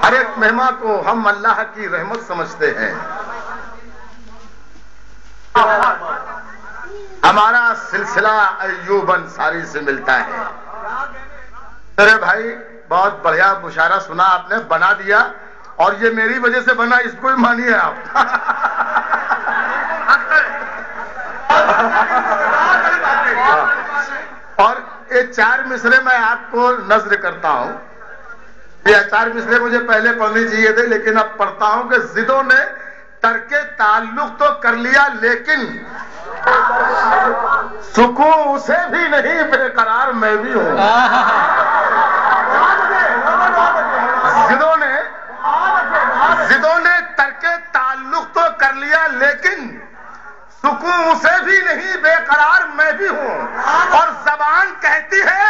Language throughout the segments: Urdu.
ہر ایک مہمان کو ہم اللہ کی رحمت سمجھتے ہیں. ہمارا سلسلہ ایوب انصاری سے ملتا ہے. میرے بھائی بہت بڑھیا مشاعرہ سنا آپ نے, بنا دیا, اور یہ میری وجہ سے بنا, اس کو بھی مانیے آپ. اور یہ 4 مصرے میں آپ کو نظر کرتا ہوں. یہ 4 مصرے مجھے پہلے پڑھنی چاہیے تھے, لیکن اب پڑھتا ہوں کہ ضدوں نے ترک تعلق تو کر لیا, لیکن سکون اسے بھی نہیں, بے قرار میں بھی ہوں. ضدوں نے ترک تعلق تو کر لیا, لیکن سکون اسے بھی نہیں, بے قرار میں بھی ہوں. اور زبان کہتی ہے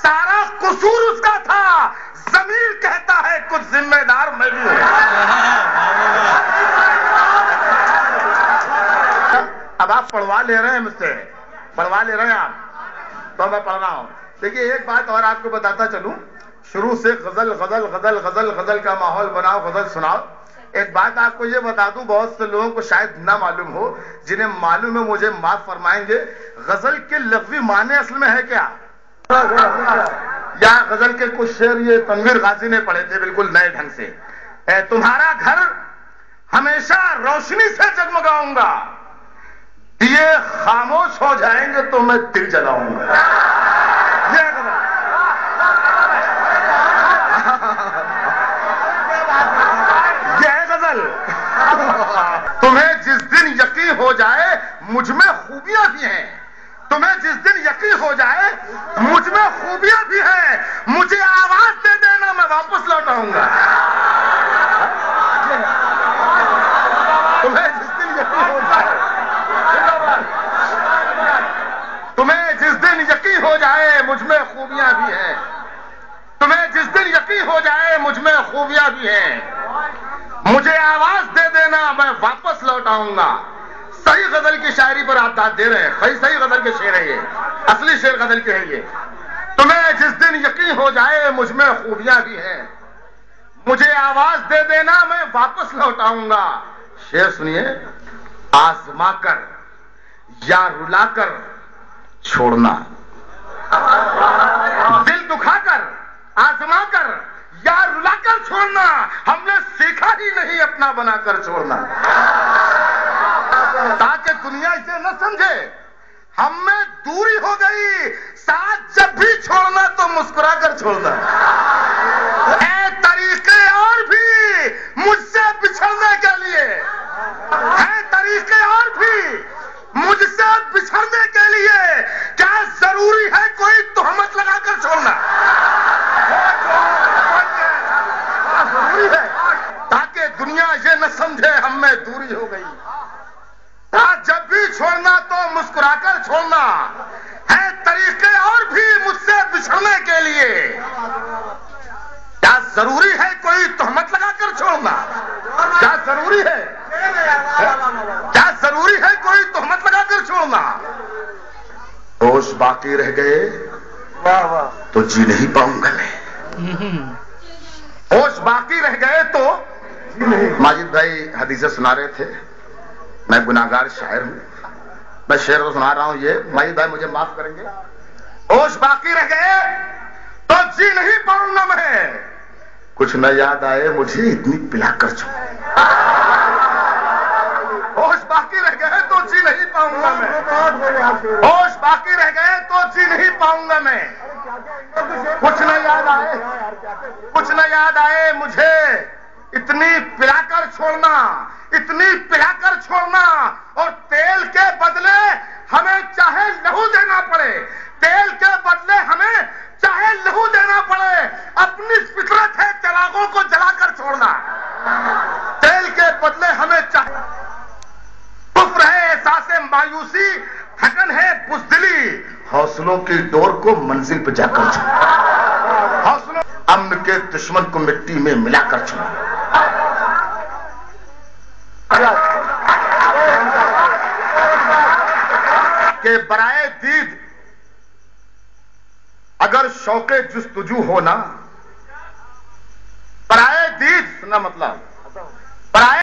سارا قصور اس کا تھا, ضمیر کہتا ہے کچھ ذمہ دار میں بھی ہوں. اب آپ پڑھوا لے رہے ہیں مجھ سے, پڑھوا لے رہے ہیں آپ, تو میں پڑھ رہا ہوں. دیکھیے ایک بات اور آپ کو بتاتا چلوں, شروع سے غزل غزل غزل غزل غزل کا ماحول بناؤ, غزل سناؤ. ایک بات آپ کو یہ بتا دوں, بہت سے لوگوں کو شاید نہ معلوم ہو, جنہیں معلوم ہے مجھے معاف فرمائیں گے. غزل کے لفظی معنی اصل میں ہے کیا؟ یا غزل کے کچھ شعر یہ تنویر غازی نے پڑھے تھے بالکل نئے ڈھنگ سے. تمہارا گھر ہمیشہ روشنی سے جگمگاؤں گا, دیے خاموش ہو جائیں گے تو میں دل جلاؤں گا. یہ ہے غزل. تمہیں جس دن یقین ہو جائے مجھ میں خوبیاں بھی ہیں, تمہیں جس دن یقین ہو جائے مجھ میں خوبیاں بھی ہیں, مجھے آواز دے دینا میں واپس لوٹ آؤں گا. تمہیں جس دن یقین ہو جائے, تمہیں جس دن یقین ہو جائے مجھ میں خوبیاں بھی ہیں, تمہیں جس دن یقین ہو جائے مجھ میں خوبیاں بھی ہیں, مجھے آواز دے دینا میں واپس لوٹ آؤں گا. صحیح غزل کی شاعری پر آپ داد دے رہے ہیں, صحیح غزل کے شعر ہے یہ, اصلی شعر غزل کے ہیں یہ. تمہیں جس دن یقین ہو جائے مجھ میں خوبیاں بھی ہیں, مجھے آواز دے دینا میں واپس لوٹ آؤں گا. شعر سنیے. آزما کر یا رلا کر چھوڑنا, دل دکھا کر آزما کر یا رلا کر چھوڑنا, ہم نے سیکھا ہی نہیں اپنا بنا کر چھوڑنا. تاکہ دنیا اسے نہ سمجھے ہم میں دوری ہو گئی, ساتھ جب بھی چھوڑنا تو مسکرا کر چھوڑنا. اے طریقے اور بھی مجھ سے بچھڑنے کے لیے, اے طریقے اور بھی مجھ سے بچھڑنے کے لیے, کیا ضروری ہے کوئی تہمت لگا کر چھوڑنا؟ ضروری ہے تاکہ دنیا یہ نہ سمجھے ہم میں دوری ہو گئی, جب بھی چھوڑنا تو مسکرا کر چھوڑنا. ہے طریقے اور بھی مجھ سے بچھڑنے کے لیے, کیا ضروری ہے کوئی تہمت لگا کر چھوڑنا؟ کیا ضروری ہے, کیا ضروری ہے کوئی تہمت لگا کر چھوڑنا؟ ہوش باقی رہ گئے تو جی نہیں پاؤں گا میں, ہوش باقی رہ گئے تو. ماجد بھائی حدیثیں سنا رہے تھے, میں گناہگار شاعر ہوں, میں شعر کو سنا رہا ہوں. یہ ماجد بھائی مجھے معاف کریں گے. ہوش باقی رہ گئے تو جی نہیں پاؤں گا میں, کچھ نہ یاد آئے مجھے اتنی پلا کر چھوڑ. ہوش باقی رہ گئے تو جی نہیں پاؤں گا میں, ہوش باقی رہ گئے تو جی نہیں پاؤں گا میں, کچھ نہ یاد آئے, کچھ نہ یاد آئے مجھے اتنی پلا کر چھوڑنا, اتنی پلا کر چھوڑنا. اور تیل کے بدلے ہمیں چاہے لہو دینا پڑے, تیل کے بدلے ہمیں چاہے لہو دینا پڑے, اپنی فطرت ہے چراغوں کو جلا کر چھوڑنا. تیل کے بدلے ہمیں چاہے, کفر ہے احساس مایوسی, تھکن ہے بزدلی, حوصلوں کی ڈور کو منزل پہ جا کر چھوڑنا. حوصلوں امن کے دشمن کو مٹی میں ملا کر چھوڑنا. کہ برائے دید اگر شوق جستجو ہونا پرائے دید، سننا مطلب پرائے